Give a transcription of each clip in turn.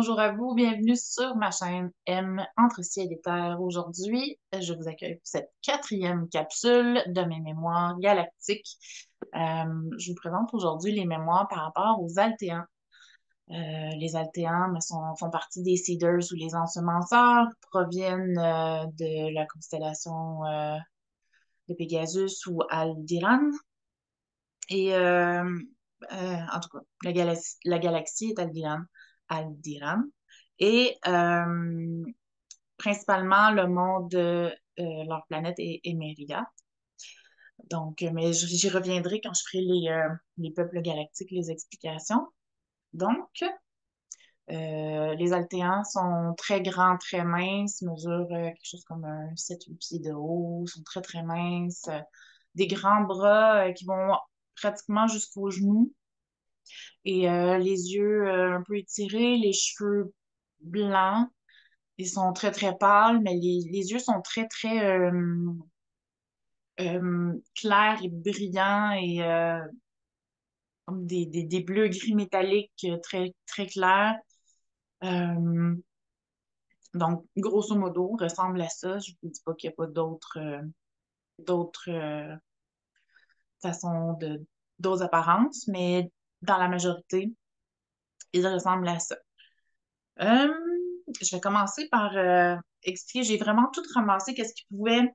bonjour à vous, bienvenue sur ma chaîne M Entre ciel et terre. Aujourd'hui, je vous accueille pour cette quatrième capsule de mes mémoires galactiques. Je vous présente aujourd'hui les mémoires par rapport aux altéans. Les altéans font partie des Seeders ou les ensemenceurs, proviennent de la constellation de Pegasus ou Alderan. Et en tout cas, la galaxie est Alderan. Et principalement, le monde de leur planète est Emeria. Donc, mais j'y reviendrai quand je ferai les peuples galactiques, les explications. Donc, les Altéans sont très grands, très minces, mesurent quelque chose comme un 7-8 pieds de haut, sont très, très minces, des grands bras qui vont pratiquement jusqu'aux genoux et les yeux un peu étirés, les cheveux blancs. Ils sont très, très pâles, mais les yeux sont très, très clairs et brillants et comme des bleus gris métalliques très, très clairs. Euh, donc, grosso modo, ressemble à ça. Je ne vous dis pas qu'il n'y a pas d'autres façons d'autres apparences, mais dans la majorité, ils ressemblent à ça. Euh, je vais commencer par expliquer. J'ai vraiment tout ramassé, qu'est-ce qui pouvait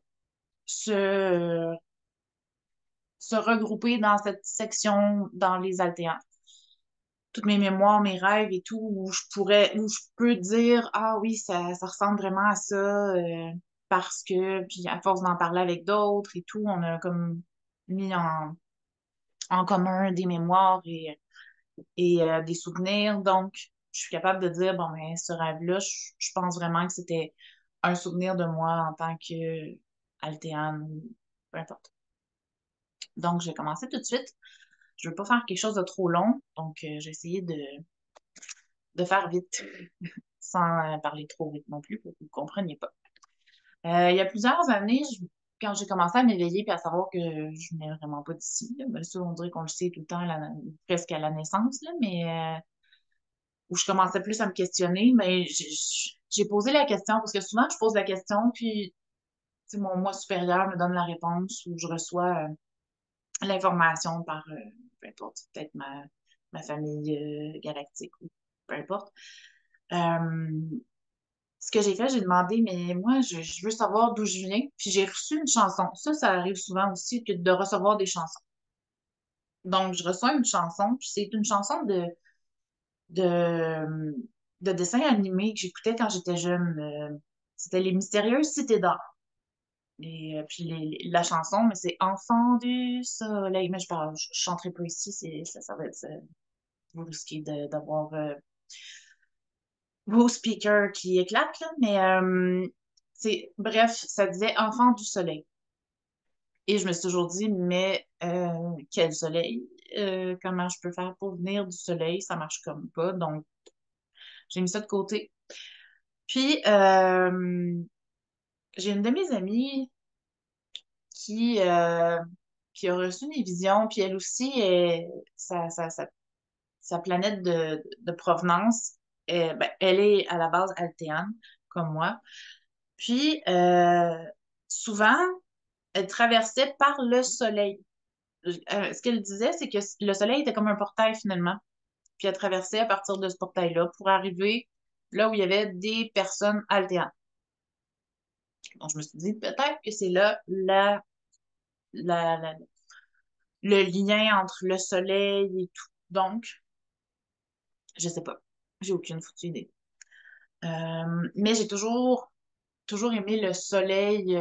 se, se regrouper dans cette section dans les altéans. Toutes mes mémoires, mes rêves et tout, où je peux dire, ah oui, ça ressemble vraiment à ça, parce que, puis à force d'en parler avec d'autres et tout, on a comme mis en commun des mémoires et des souvenirs. Donc, je suis capable de dire, bon, mais ce rêve-là, je pense vraiment que c'était un souvenir de moi en tant que altéane, peu importe. Donc, je vais commencer tout de suite. Je ne veux pas faire quelque chose de trop long, donc j'ai essayé de faire vite, sans parler trop vite non plus, pour que vous ne compreniez pas. Il y a plusieurs années, quand j'ai commencé à m'éveiller et à savoir que je venais vraiment pas d'ici, là, bien sûr, on dirait qu'on le sait tout le temps, presque à la naissance, là, mais où je commençais plus à me questionner, mais j'ai posé la question, parce que souvent, je pose la question, puis mon moi supérieur me donne la réponse, ou je reçois l'information par, peu importe, peut-être ma famille galactique, ou peu importe. Euh, Ce que j'ai fait, j'ai demandé, mais moi, je veux savoir d'où je viens. Puis j'ai reçu une chanson. Ça arrive souvent aussi que de recevoir des chansons. Donc, je reçois une chanson, puis c'est une chanson de, de dessin animé que j'écoutais quand j'étais jeune. C'était Les Mystérieuses Cités d'Or. Et puis la chanson, mais c'est Enfant du soleil. Mais je chanterai pas ici, ça va être, vous risquez d'avoir vos speakers qui éclatent, là, mais bref, ça disait Enfant du soleil. Et je me suis toujours dit, mais quel soleil? Comment je peux faire pour venir du soleil? Ça marche comme pas. Donc, j'ai mis ça de côté. Puis, j'ai une de mes amies qui, euh, qui a reçu des visions, puis elle aussi, sa planète de provenance, ben, elle est à la base altéane, comme moi. Puis, souvent, elle traversait par le soleil. Ce qu'elle disait, c'est que le soleil était comme un portail finalement. Puis elle traversait à partir de ce portail-là pour arriver là où il y avait des personnes altéantes. Donc, je me suis dit, peut-être que c'est là la- la- le lien entre le soleil et tout. Donc, je sais pas. J'ai aucune foutue idée. Mais j'ai toujours aimé le soleil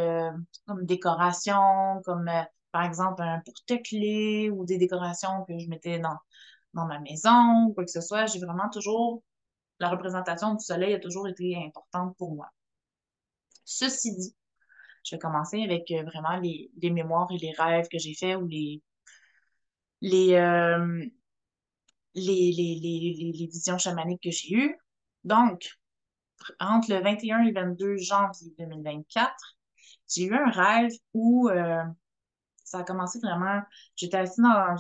comme décoration, comme par exemple un porte-clés ou des décorations que je mettais dans ma maison ou quoi que ce soit. J'ai vraiment toujours, la représentation du soleil a toujours été importante pour moi. Ceci dit, je vais commencer avec vraiment les mémoires et les rêves que j'ai faits ou les, euh, les visions chamaniques que j'ai eues. Donc, entre le 21 et le 22 janvier 2024, j'ai eu un rêve où ça a commencé vraiment. J'étais assise dans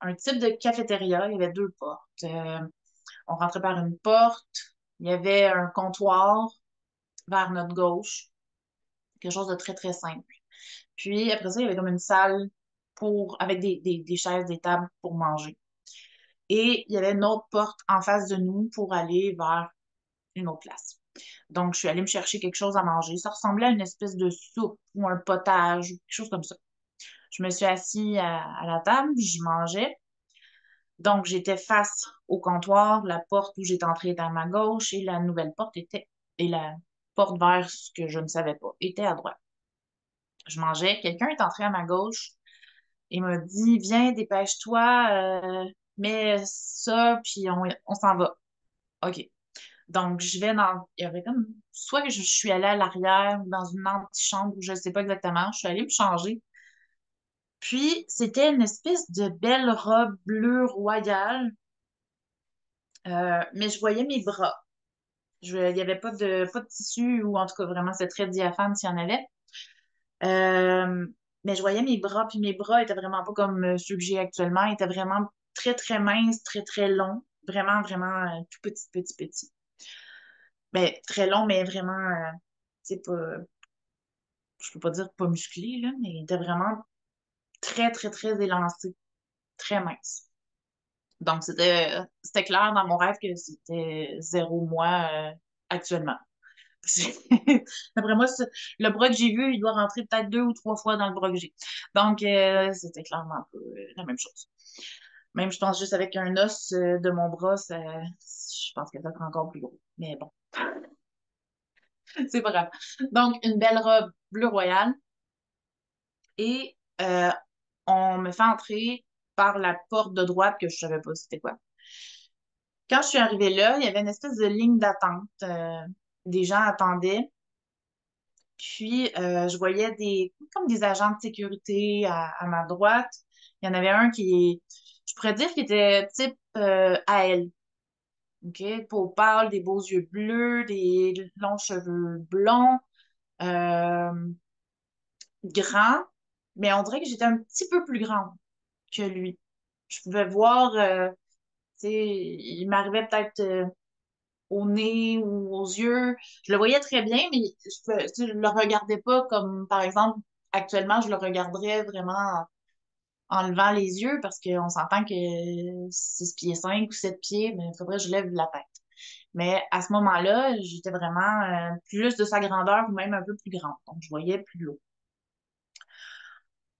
un type de cafétéria. Il y avait deux portes. On rentrait par une porte. Il y avait un comptoir vers notre gauche, quelque chose de très, très simple. Puis après ça, il y avait comme une salle avec des chaises, des tables pour manger. Et il y avait une autre porte en face de nous pour aller vers une autre place. Donc, je suis allée me chercher quelque chose à manger. Ça ressemblait à une espèce de soupe ou un potage ou quelque chose comme ça. Je me suis assise à la table, je mangeais. Donc, j'étais face au comptoir. La porte où j'étais entrée était à ma gauche et la nouvelle porte était, et la porte vers ce que je ne savais pas, était à droite. Je mangeais. Quelqu'un est entré à ma gauche et m'a dit, viens, dépêche-toi, mets ça, puis on s'en va. OK. Donc, je vais dans. Il y avait comme. Soit que je suis allée à l'arrière ou dans une antichambre, ou je ne sais pas exactement. Je suis allée me changer. Puis, c'était une espèce de belle robe bleue royale, mais je voyais mes bras. Il n'y avait pas de tissu, ou en tout cas, vraiment, c'est très diaphane s'il y en avait. Euh, mais je voyais mes bras, puis mes bras étaient vraiment pas comme ceux que j'ai actuellement. Ils étaient vraiment très, très minces, très, très longs. Vraiment, vraiment tout petit, petit, petit. Mais très long, mais vraiment, c'est pas, je peux pas dire pas musclé, là, mais il était vraiment très, très, très élancé, très mince. Donc, c'était clair dans mon rêve que c'était zéro moi actuellement. D'après moi, le bras que j'ai vu, il doit rentrer peut-être 2 ou 3 fois dans le bras que j'ai. Donc, c'était clairement pas la même chose. Même, je pense, juste avec un os de mon bras, je pense que ça sera encore plus gros. Mais bon, c'est pas grave. Donc, une belle robe bleu royal et on me fait entrer par la porte de droite que je savais pas c'était quoi. Quand je suis arrivée là, il y avait une espèce de ligne d'attente. Des gens attendaient. Puis, je voyais comme des agents de sécurité à ma droite. Il y en avait un je pourrais dire qu'il était type AL. OK? Peau pâle, des beaux yeux bleus, des longs cheveux blonds, euh, grand. Mais on dirait que j'étais un petit peu plus grande que lui. Je pouvais voir, tu sais, il m'arrivait peut-être au nez ou aux yeux. Je le voyais très bien, mais tu sais, je le regardais pas comme, par exemple, actuellement, je le regarderais vraiment en levant les yeux parce qu'on s'entend que 6 pieds 5 ou 7 pieds, mais il faudrait que je lève la tête. Mais à ce moment-là, j'étais vraiment plus de sa grandeur ou même un peu plus grande. Donc, je voyais plus haut.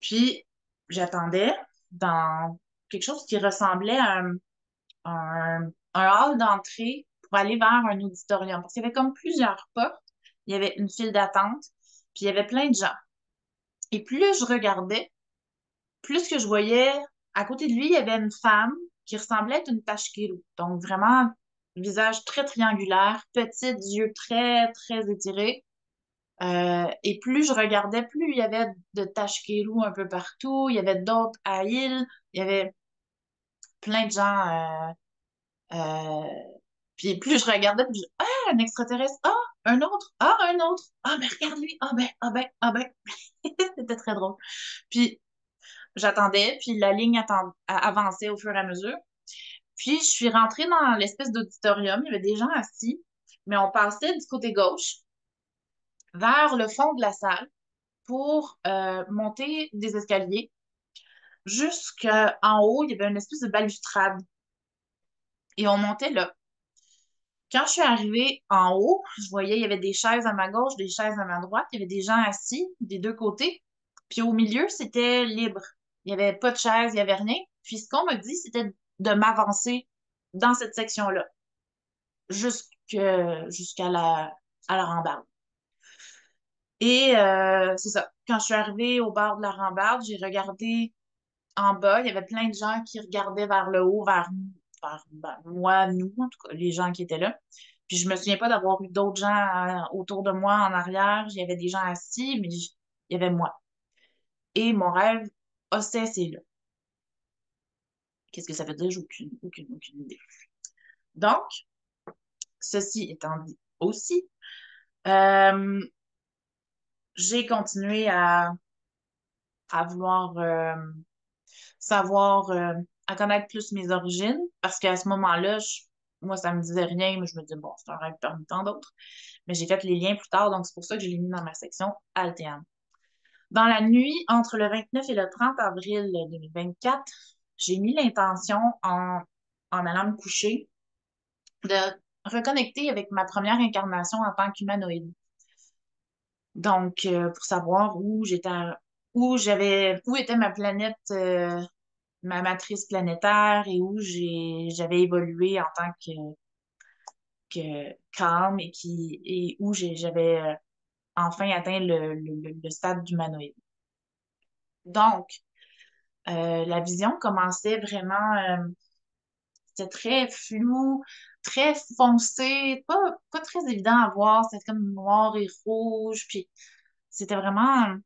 Puis, j'attendais dans quelque chose qui ressemblait à un hall d'entrée pour aller vers un auditorium. Parce qu'il y avait comme plusieurs portes. Il y avait une file d'attente, puis il y avait plein de gens. Et plus je regardais, plus que je voyais, à côté de lui, il y avait une femme qui ressemblait à une tashkilo. Donc vraiment, visage très triangulaire, petits yeux très, très étirés. Et plus je regardais, plus il y avait de tashkilo un peu partout. Il y avait d'autres à île. Il y avait plein de gens. Euh, Puis plus je regardais, plus ah, un extraterrestre, ah, un autre, ah, un autre, ah, ben regarde lui, ah ben, ah ben, ah ben. C'était très drôle. Puis j'attendais, puis la ligne avançait au fur et à mesure. Puis je suis rentrée dans l'espèce d'auditorium, il y avait des gens assis, mais on passait du côté gauche vers le fond de la salle pour monter des escaliers. Jusqu'en haut, il y avait une espèce de balustrade. Et on montait là. Quand je suis arrivée en haut, je voyais, il y avait des chaises à ma gauche, des chaises à ma droite, il y avait des gens assis des deux côtés. Puis au milieu, c'était libre. Il n'y avait pas de chaise, il n'y avait rien. Puis ce qu'on m'a dit, c'était de m'avancer dans cette section-là, jusqu'à à la rambarde. Et c'est ça. Quand je suis arrivée au bord de la rambarde, j'ai regardé en bas. Il y avait plein de gens qui regardaient vers le haut, vers moi, nous, en tout cas, les gens qui étaient là. Puis je me souviens pas d'avoir eu d'autres gens autour de moi en arrière. Il y avait des gens assis, mais il y avait moi. Et mon rêve a cessé là. Qu'est-ce que ça veut dire? J'ai aucune idée. Donc, ceci étant dit aussi, euh, j'ai continué à vouloir savoir, à connaître plus mes origines, parce qu'à ce moment-là, moi, ça me disait rien, mais je me disais, bon, c'est un rêve parmi tant d'autres. Mais j'ai fait les liens plus tard, donc c'est pour ça que je l'ai mis dans ma section Altéane. Dans la nuit entre le 29 et le 30 avril 2024, j'ai mis l'intention en allant me coucher de reconnecter avec ma première incarnation en tant qu'humanoïde. Donc, pour savoir où était ma planète, ma matrice planétaire et où j'avais évolué en tant que calme et où j'avais enfin atteint le stade d'humanoïde. Donc, la vision commençait vraiment, c'était très flou, très foncé, pas très évident à voir, c'était comme noir et rouge, puis c'était vraiment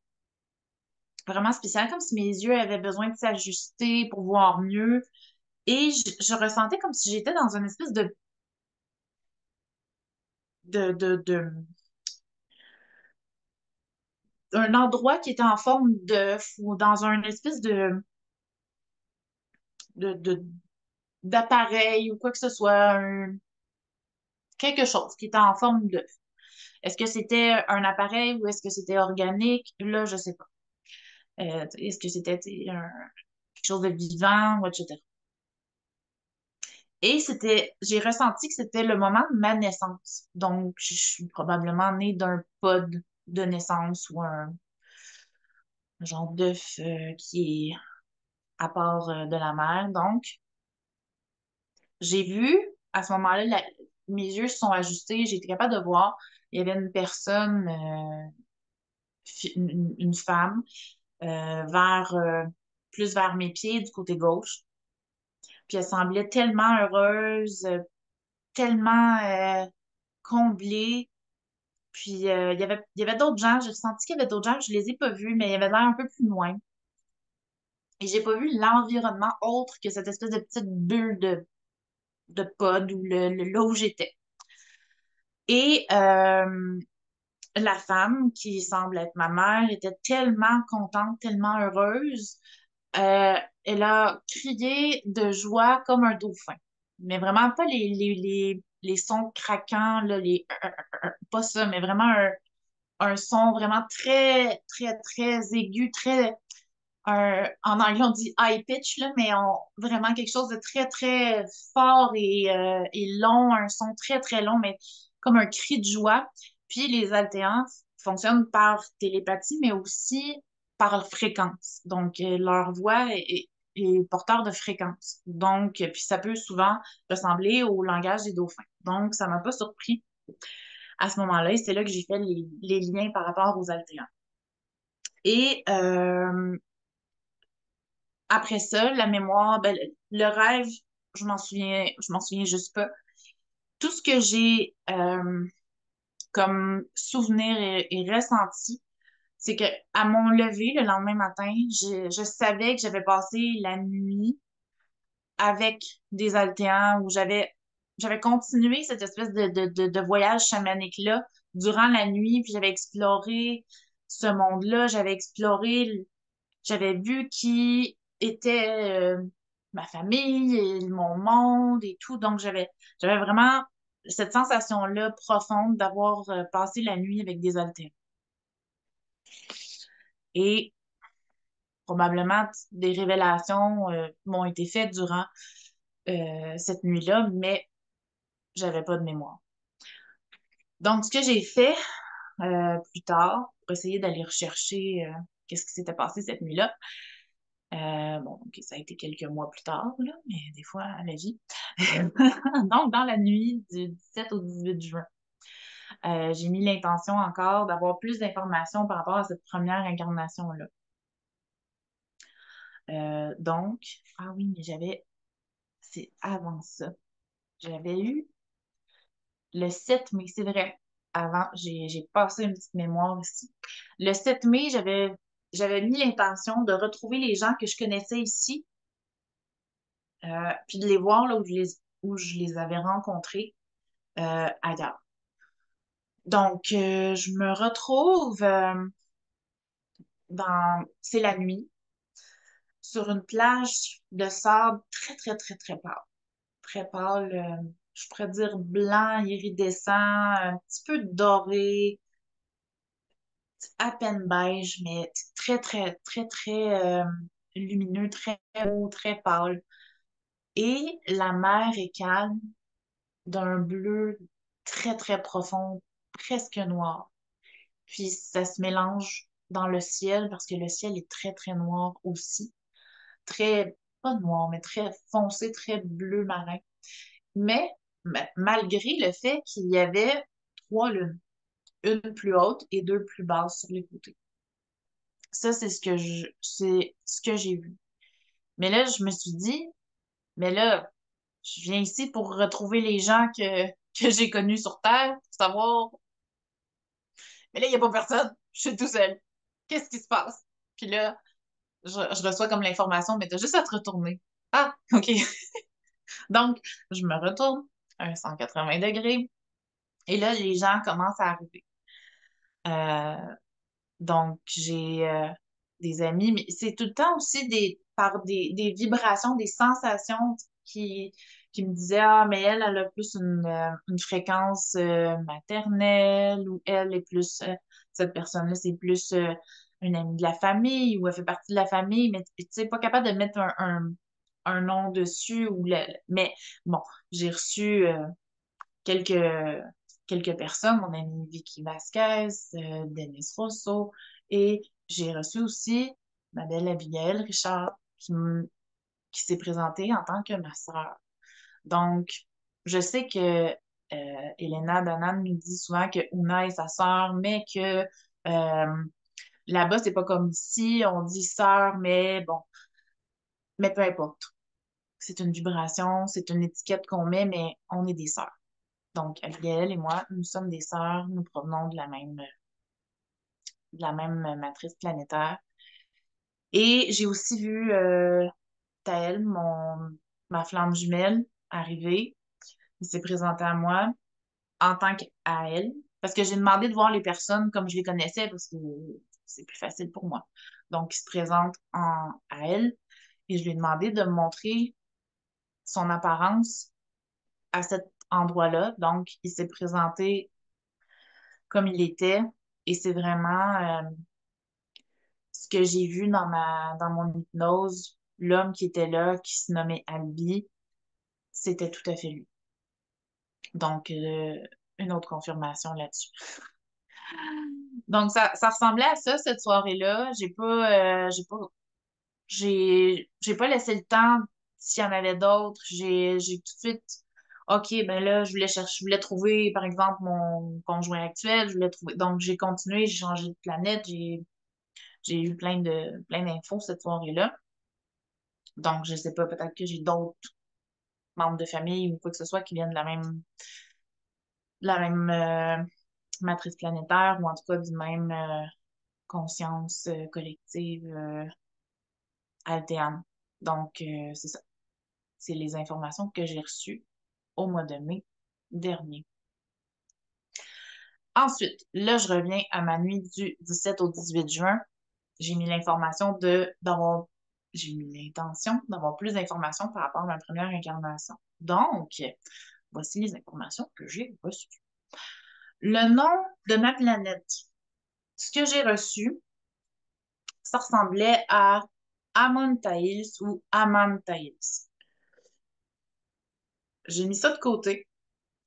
spécial, comme si mes yeux avaient besoin de s'ajuster pour voir mieux. Et je ressentais comme si j'étais dans une espèce de, de, de, un endroit qui était en forme d'œuf ou dans un espèce de, de- d'appareil ou quoi que ce soit, quelque chose qui était en forme d'œuf. Est-ce que c'était un appareil ou est-ce que c'était organique? Là, je sais pas. Est-ce que c'était quelque chose de vivant ou etc. Et j'ai ressenti que c'était le moment de ma naissance. Donc, je suis probablement née d'un pod de naissance ou un genre d'œuf qui est à part de la mère. Donc, j'ai vu, à ce moment-là, mes yeux se sont ajustés, j'ai été capable de voir. Il y avait une personne, une femme, plus vers mes pieds, du côté gauche. Puis elle semblait tellement heureuse, tellement comblée. Puis il y avait d'autres gens, j'ai ressenti qu'il y avait d'autres gens, je les ai pas vus, mais il y avait l'air un peu plus loin. Et j'ai pas vu l'environnement autre que cette espèce de petite bulle de pod ou là où j'étais. Et la femme, qui semble être ma mère, était tellement contente, tellement heureuse. Euh, Elle a crié de joie comme un dauphin. Mais vraiment pas les sons craquants, là, pas ça, mais vraiment un son vraiment très, très, très aigu, en anglais on dit high pitch, là, mais vraiment quelque chose de très, très fort et long, un son très, très long, mais comme un cri de joie. Puis les altéans fonctionnent par télépathie, mais aussi par fréquence. Donc, leur voix est porteur de fréquence. Donc, puis ça peut souvent ressembler au langage des dauphins. Donc, ça m'a pas surpris à ce moment-là. Et c'est là que j'ai fait les liens par rapport aux altéans. Et après ça, la mémoire, ben, le rêve, je m'en souviens juste pas. Tout ce que j'ai comme souvenir et ressenti, c'est que à mon lever le lendemain matin, je savais que j'avais passé la nuit avec des altéans où j'avais continué cette espèce de voyage chamanique-là durant la nuit, puis j'avais exploré ce monde-là, j'avais vu qui était ma famille et mon monde et tout. Donc, j'avais vraiment cette sensation-là profonde d'avoir passé la nuit avec des haltères. Et probablement des révélations m'ont été faites durant cette nuit-là, mais j'avais pas de mémoire. Donc, ce que j'ai fait plus tard pour essayer d'aller rechercher qu'est-ce qui s'était passé cette nuit-là, bon, ok, ça a été quelques mois plus tard, là, mais des fois, la vie. Donc, dans la nuit du 17 au 18 juin, j'ai mis l'intention encore d'avoir plus d'informations par rapport à cette première incarnation-là. Donc, ah oui, mais c'est avant ça. J'avais eu le 7 mai, c'est vrai. Avant, j'ai passé une petite mémoire ici. Le 7 mai, j'avais mis l'intention de retrouver les gens que je connaissais ici, puis de les voir là où je les avais rencontrés ailleurs. Donc, je me retrouve c'est la nuit, sur une plage de sable très, très, très, très pâle. Très pâle. je pourrais dire blanc, iridescent, un petit peu doré, à peine beige, mais très, très, très, très lumineux, très haut, très pâle. Et la mer est calme, d'un bleu très, très profond, presque noir. Puis ça se mélange dans le ciel parce que le ciel est très, très noir aussi. Très, pas noir, mais très foncé, très bleu marin. Mais malgré le fait qu'il y avait trois lunes, une plus haute et deux plus basses sur les côtés. Ça, c'est ce que j'ai vu. Mais là, je me suis dit, mais là, je viens ici pour retrouver les gens que j'ai connus sur Terre, pour savoir, mais là, il n'y a pas personne, je suis tout seul. Qu'est-ce qui se passe? Puis là, je reçois comme l'information, mais t'as juste à te retourner. Ah, OK. Donc, je me retourne, un 180 degrés, et là, les gens commencent à arriver. Euh, donc, j'ai des amis, mais c'est tout le temps aussi par des vibrations, des sensations qui me disaient, ah, mais elle a plus une fréquence maternelle, ou elle est plus, cette personne-là, c'est plus une amie de la famille, ou elle fait partie de la famille, mais tu sais, pas capable de mettre un nom dessus, mais bon, j'ai reçu quelques, quelques personnes, mon amie Vicky Vasquez, Denis Rousseau, et j'ai reçu aussi ma belle Abigail Richard qui s'est présentée en tant que ma sœur. Donc, je sais que Elena Danan nous dit souvent que Una est sa sœur, mais que là-bas, c'est pas comme ici, on dit sœur, mais bon, mais peu importe. C'est une vibration, c'est une étiquette qu'on met, mais on est des sœurs. Donc, Abigail et moi, nous sommes des sœurs, nous provenons de la même matrice planétaire. Et j'ai aussi vu Taël, ma flamme jumelle, arriver. Il s'est présenté à moi en tant qu'à elle, parce que j'ai demandé de voir les personnes comme je les connaissais, parce que c'est plus facile pour moi. Donc, il se présente à elle, et je lui ai demandé de me montrer son apparence à cet endroit-là. Donc, il s'est présenté comme il était, et c'est vraiment ce que j'ai vu dans mon hypnose, l'homme qui était là, qui se nommait Albi, c'était tout à fait lui. Donc, une autre confirmation là-dessus. Donc, ça ressemblait à ça, cette soirée-là. J'ai pas laissé le temps s'il y en avait d'autres. J'ai tout de suite, OK, ben là, je voulais trouver, par exemple, mon conjoint actuel, je voulais trouver. Donc, j'ai continué, j'ai changé de planète, j'ai eu plein d'infos cette soirée-là. Donc, je sais pas, peut-être que j'ai d'autres membres de famille ou quoi que ce soit qui viennent de la même matrice planétaire ou en tout cas du même conscience collective alterne. Donc, c'est ça. C'est les informations que j'ai reçues au mois de mai dernier. Ensuite, là, je reviens à ma nuit du 17 au 18 juin. J'ai mis l'information d'avoir j'ai mis l'intention d'avoir plus d'informations par rapport à ma première incarnation. Donc, voici les informations que j'ai reçues. Le nom de ma planète. Ce que j'ai reçu, ça ressemblait à Amon Thaïs ou Aman Thaïs. J'ai mis ça de côté,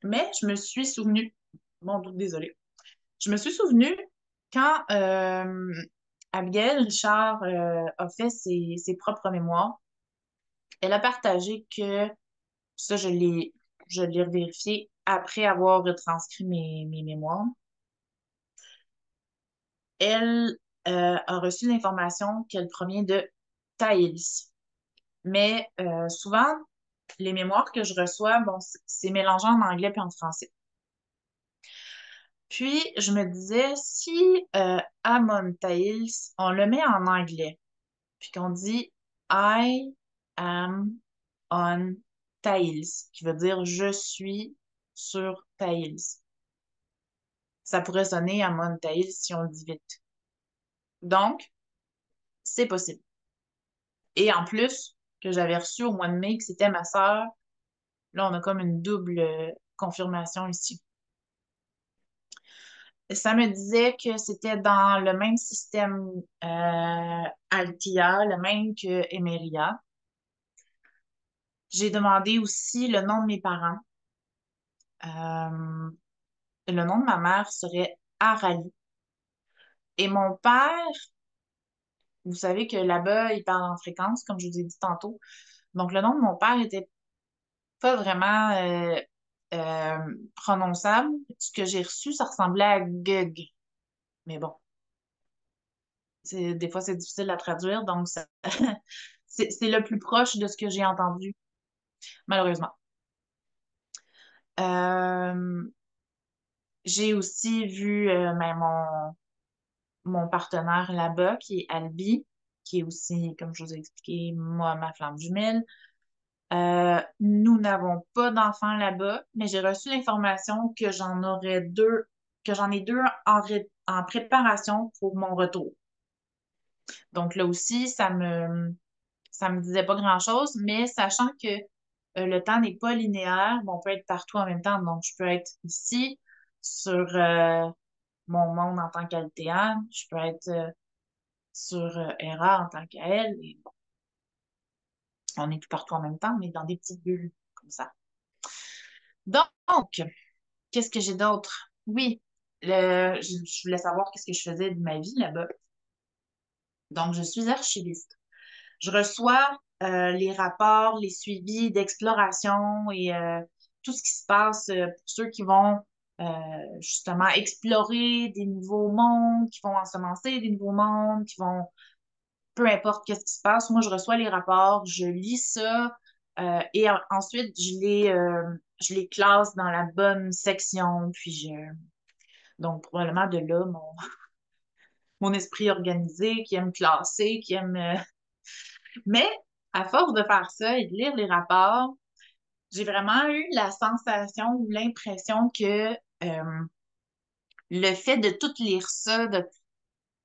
mais je me suis souvenu, bon, désolé, je me suis souvenu quand Abigail Richard a fait ses propres mémoires, elle a partagé que ça, je l'ai vérifié après avoir retranscrit mes mémoires. Elle a reçu l'information qu'elle provient de Thaïs. Mais souvent, les mémoires que je reçois, bon, c'est mélangé en anglais puis en français. Puis, je me disais, si Amon Thaïs, on le met en anglais, puis qu'on dit I am on Thaïs, qui veut dire je suis sur Thaïs. Ça pourrait sonner Amon Thaïs si on le dit vite. Donc, c'est possible. Et en plus, que j'avais reçu au mois de mai, que c'était ma sœur, Là, on a comme une double confirmation ici. Ça me disait que c'était dans le même système Altia, le même que Emeria. J'ai demandé aussi le nom de mes parents. Euh, le nom de ma mère serait Arali. Et mon père, vous savez que là-bas, il parle en fréquence, comme je vous ai dit tantôt. Donc, le nom de mon père était pas vraiment prononçable. Ce que j'ai reçu, ça ressemblait à Gug. Mais bon, des fois, c'est difficile à traduire, donc c'est le plus proche de ce que j'ai entendu, malheureusement. Euh, j'ai aussi vu ben, mon partenaire là-bas, qui est Albi, qui est aussi, comme je vous ai expliqué, moi, ma flamme jumelle. Nous n'avons pas d'enfants là-bas, mais j'ai reçu l'information que que j'en ai deux en préparation pour mon retour. Donc là aussi, ça me disait pas grand-chose, mais sachant que le temps n'est pas linéaire, bon, on peut être partout en même temps. Donc, je peux être ici sur mon monde en tant qu'Altéane, je peux être sur Hera en tant qu'elle, et bon, on est tout partout en même temps, mais dans des petites bulles comme ça. Donc, qu'est-ce que j'ai d'autre? Oui, je voulais savoir qu'est-ce que je faisais de ma vie là-bas. Donc, je suis archiviste. Je reçois les rapports, les suivis d'exploration et tout ce qui se passe pour ceux qui vont euh, justement explorer des nouveaux mondes, qui vont ensemencer des nouveaux mondes, qui vont, peu importe qu'est-ce qui se passe, moi je reçois les rapports, je lis ça et ensuite je les classe dans la bonne section, donc probablement de là mon esprit organisé qui aime classer, qui aime mais à force de faire ça et de lire les rapports, j'ai vraiment eu la sensation ou l'impression que le fait de tout lire ça,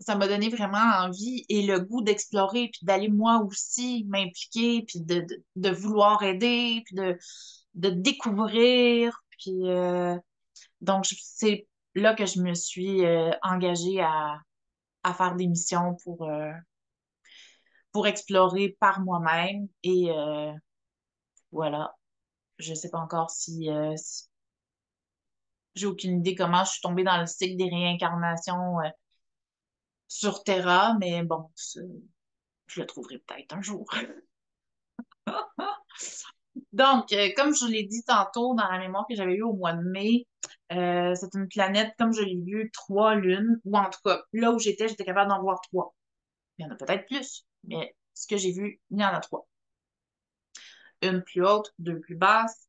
ça m'a donné vraiment envie et le goût d'explorer, puis d'aller moi aussi m'impliquer, puis de vouloir aider, puis de découvrir. Puis donc, c'est là que je me suis engagée à faire des missions pour explorer par moi-même. Et voilà. Je sais pas encore si j'ai aucune idée comment je suis tombée dans le cycle des réincarnations sur Terra, mais bon, je le trouverai peut-être un jour. Donc, comme je l'ai dit tantôt dans la mémoire que j'avais eue au mois de mai, c'est une planète, comme je l'ai vu, trois lunes, ou en tout cas, là où j'étais capable d'en voir trois. Il y en a peut-être plus, mais ce que j'ai vu, il y en a trois. Une plus haute, deux plus basses.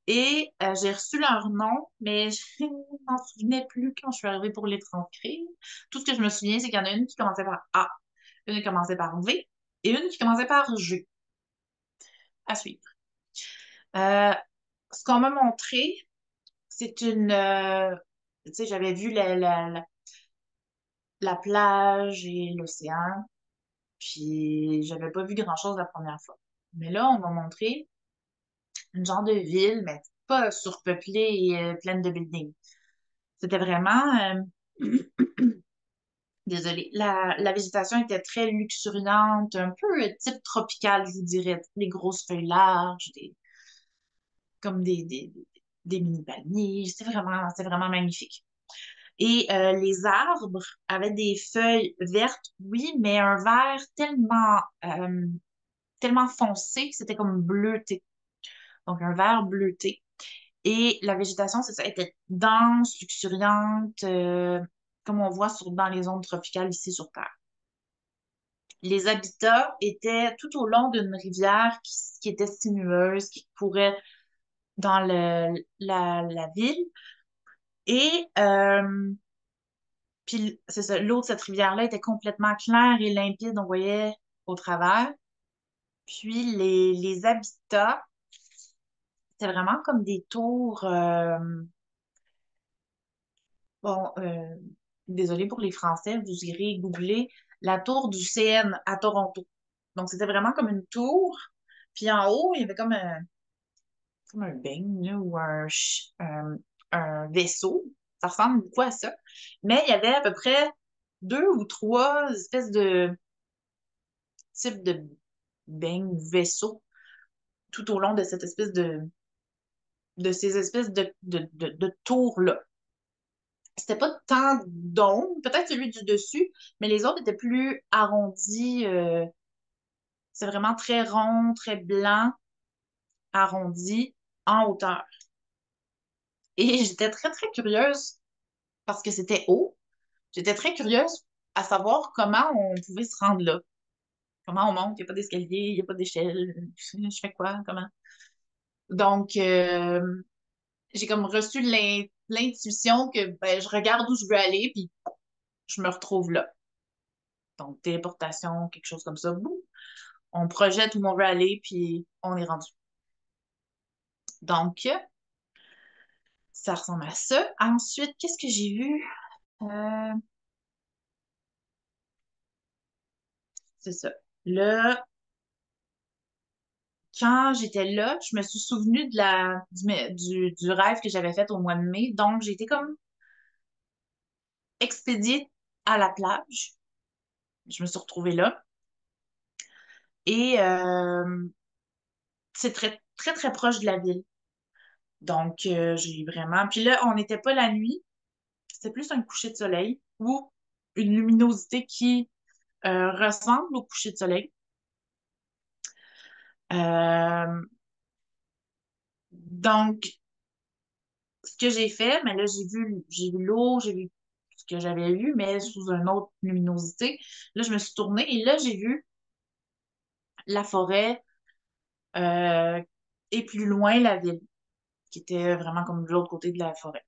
Et j'ai reçu leur nom, mais je ne m'en souvenais plus quand je suis arrivée pour les transcrire. Tout ce que je me souviens, c'est qu'il y en a une qui commençait par A, une qui commençait par V et une qui commençait par G. À suivre. Euh, ce qu'on m'a montré, c'est tu sais, j'avais vu la plage et l'océan, puis j'avais pas vu grand-chose la première fois. Mais là, on m'a montré une genre de ville, mais pas surpeuplée et pleine de buildings. C'était vraiment, désolée, la végétation était très luxuriante, un peu type tropical, je vous dirais. Des grosses feuilles larges, comme des mini-palmiers. C'est vraiment magnifique. Et les arbres avaient des feuilles vertes, oui, mais un vert tellement foncé que c'était comme bleuté. Donc, un vert bleuté. Et la végétation, c'est ça, était dense, luxuriante, comme on voit dans les zones tropicales ici sur Terre. Les habitats étaient tout au long d'une rivière qui était sinueuse, qui courait dans la ville. Et puis, c'est ça, l'eau de cette rivière-là était complètement claire et limpide, on voyait au travers. Puis, les habitats, c'était vraiment comme des tours, bon, désolé pour les Français, vous irez googler la tour du CN à Toronto. Donc, c'était vraiment comme une tour. Puis en haut, il y avait comme comme un beigne là, ou un vaisseau. Ça ressemble beaucoup à ça. Mais il y avait à peu près deux ou trois espèces de types de beignes, vaisseaux tout au long de cette espèce de ces espèces de tours-là. C'était pas tant d'ombre, peut-être celui du dessus, mais les autres étaient plus arrondis. C'est vraiment très rond, très blanc, arrondi, en hauteur. Et j'étais très, très curieuse parce que c'était haut. J'étais très curieuse à savoir comment on pouvait se rendre là. Comment on monte? Il n'y a pas d'escalier, il n'y a pas d'échelle. Je fais quoi? Comment? Donc, j'ai comme reçu l'intuition que ben, je regarde où je veux aller, puis je me retrouve là. Donc, téléportation, quelque chose comme ça. Boum. On projette où on veut aller, puis on est rendu. Donc, ça ressemble à ça. Ensuite, qu'est-ce que j'ai vu? Euh, c'est ça. Là, quand j'étais là, je me suis souvenue du rêve que j'avais fait au mois de mai. Donc, j'ai été comme expédiée à la plage. Je me suis retrouvée là. Et c'est très, très, très proche de la ville. Donc, j'ai vraiment. Puis là, on n'était pas la nuit. C'était plus un coucher de soleil ou une luminosité qui ressemble au coucher de soleil. Euh, donc, ce que j'ai fait, mais là, j'ai vu l'eau, j'ai vu ce que j'avais vu, mais sous une autre luminosité. Là, je me suis tournée et là, j'ai vu la forêt euh, et plus loin la ville, qui était vraiment comme de l'autre côté de la forêt.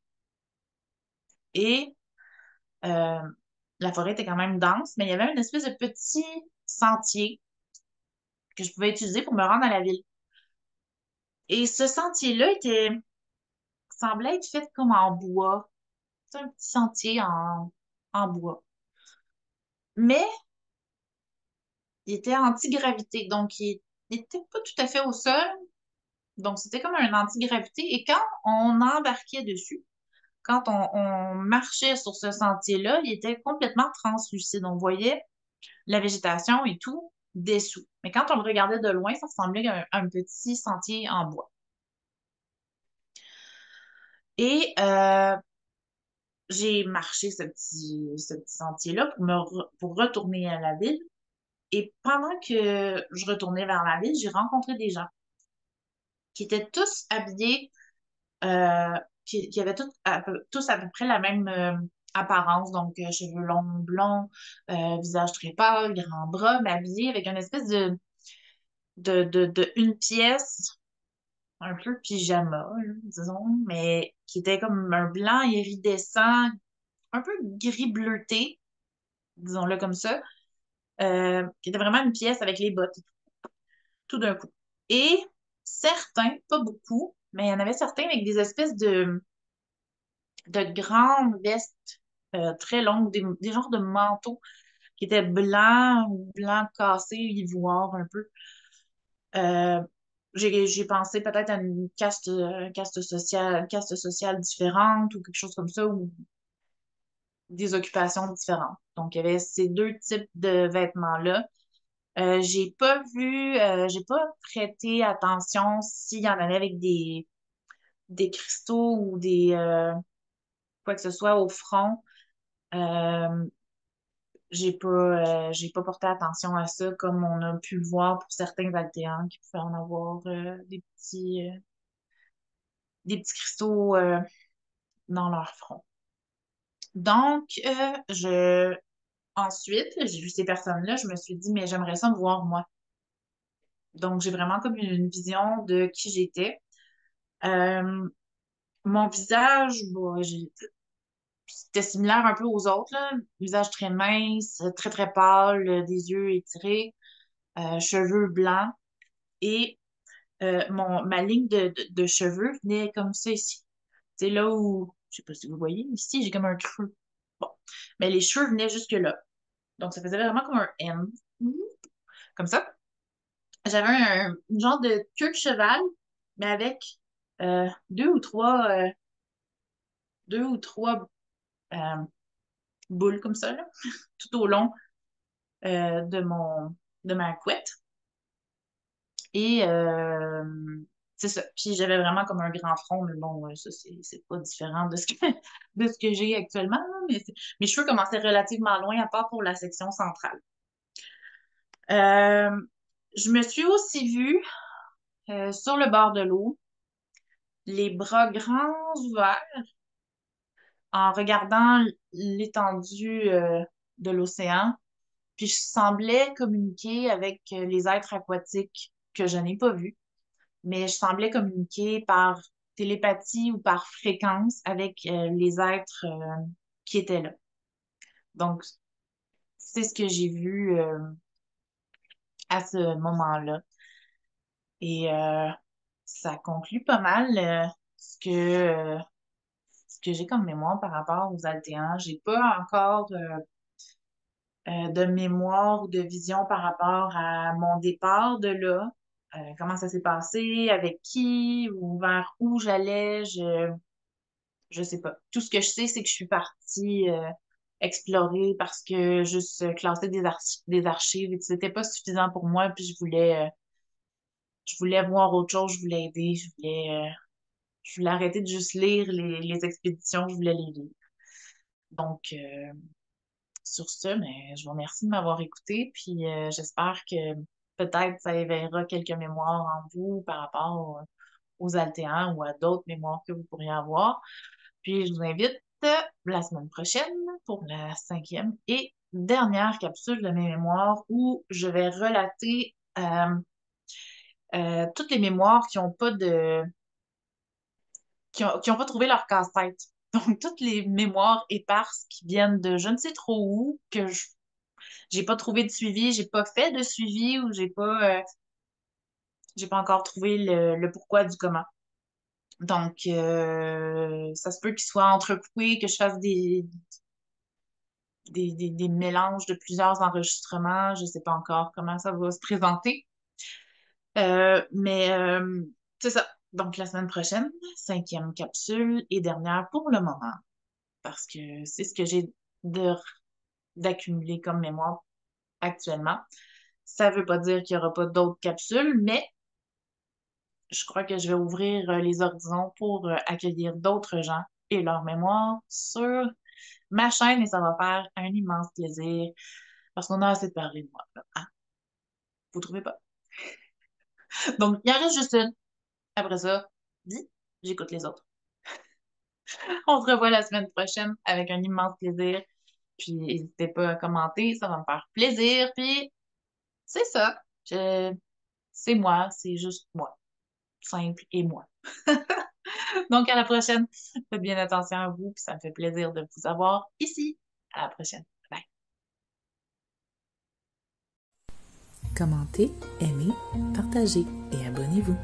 Et euh, la forêt était quand même dense, mais il y avait une espèce de petit sentier que je pouvais utiliser pour me rendre à la ville. Et ce sentier-là semblait être fait comme en bois. C'est un petit sentier en bois. Mais il était anti-gravité, donc il n'était pas tout à fait au sol. Donc c'était comme un anti-gravité. Et quand on embarquait dessus, quand on marchait sur ce sentier-là, il était complètement translucide. On voyait la végétation et tout dessous. Mais quand on le regardait de loin, ça ressemblait à un petit sentier en bois. Et j'ai marché ce petit sentier-là pour retourner à la ville. Et pendant que je retournais vers la ville, j'ai rencontré des gens qui étaient tous habillés, euh, qui avaient tous à peu près la même apparence, donc cheveux longs, blonds, visage très pâle, grands bras, mais habillés avec une espèce de une pièce, un peu pyjama, là, disons, mais qui était comme un blanc iridescent, un peu gris bleuté, disons-le comme ça, qui était vraiment une pièce avec les bottes, tout d'un coup. Et certains, pas beaucoup, mais il y en avait certains avec des espèces de grandes vestes très longues, des genres de manteaux qui étaient blancs ou blancs cassés, ivoire un peu. Euh, j'ai pensé peut-être à une caste sociale différente ou quelque chose comme ça, ou des occupations différentes. Donc, il y avait ces deux types de vêtements-là. J'ai pas prêté attention s'il y en avait avec des cristaux ou quoi que ce soit au front. Euh, j'ai pas porté attention à ça comme on a pu le voir pour certains Altéans qui pouvaient en avoir des petits cristaux dans leur front. Donc, ensuite, j'ai vu ces personnes-là, je me suis dit, mais j'aimerais ça me voir moi. Donc, j'ai vraiment comme une vision de qui j'étais. Euh, Mon visage, bon, c'était similaire un peu aux autres, là. Visage très mince, très très pâle, des yeux étirés, cheveux blancs. Et ma ligne de cheveux venait comme ça ici. C'est là où, je sais pas si vous voyez, ici, j'ai comme un creux. Bon. Mais les cheveux venaient jusque là. Donc, ça faisait vraiment comme un M. Mhm. Comme ça. J'avais un genre de queue de cheval, mais avec deux ou trois euh, boules comme ça, là, tout au long de ma couette. Et c'est ça. Puis j'avais vraiment comme un grand front, mais bon, ça, c'est pas différent de ce que, de ce que j'ai actuellement, là, mais mes cheveux commençaient relativement loin, à part pour la section centrale. Euh, je me suis aussi vue sur le bord de l'eau, les bras grands ouverts, en regardant l'étendue de l'océan, puis je semblais communiquer avec les êtres aquatiques que je n'ai pas vus, mais je semblais communiquer par télépathie ou par fréquence avec les êtres qui étaient là. Donc, c'est ce que j'ai vu à ce moment-là. Et ça conclut pas mal ce que j'ai comme mémoire par rapport aux Altéans. J'ai pas encore de mémoire ou de vision par rapport à mon départ de là. Comment ça s'est passé, avec qui ou vers où j'allais, je sais pas. Tout ce que je sais, c'est que je suis partie explorer parce que juste classer des archives, c'était pas suffisant pour moi, puis je voulais voir autre chose, je voulais aider, je voulais arrêter de juste lire les expéditions, je voulais les vivre. Donc, sur ce, mais je vous remercie de m'avoir écouté, puis j'espère que peut-être ça éveillera quelques mémoires en vous par rapport aux Altéans ou à d'autres mémoires que vous pourriez avoir. Puis je vous invite la semaine prochaine pour la cinquième et dernière capsule de mes mémoires où je vais relater toutes les mémoires qui ont pas trouvé leur casse-tête. Donc, toutes les mémoires éparses qui viennent de je ne sais trop où, j'ai pas trouvé de suivi, j'ai pas fait de suivi ou j'ai pas encore trouvé le pourquoi du comment. Donc, ça se peut qu'il soit entrecoupé, que je fasse des mélanges de plusieurs enregistrements. Je sais pas encore comment ça va se présenter. Mais c'est ça. Donc, la semaine prochaine, cinquième capsule et dernière pour le moment, parce que c'est ce que j'ai de, d'accumuler comme mémoire actuellement. Ça veut pas dire qu'il y aura pas d'autres capsules, mais je crois que je vais ouvrir les horizons pour accueillir d'autres gens et leur mémoire sur ma chaîne et ça va faire un immense plaisir parce qu'on a assez de parler de moi. Là, hein? Vous trouvez pas? Donc, il en reste juste une. Après ça, dis, j'écoute les autres. On se revoit la semaine prochaine avec un immense plaisir. Puis, n'hésitez pas à commenter, ça va me faire plaisir. Puis, c'est ça. C'est moi, c'est juste moi. Simple et moi. Donc, à la prochaine. Faites bien attention à vous, puis ça me fait plaisir de vous avoir ici. À la prochaine. Bye. Commentez, aimez, partagez et abonnez-vous.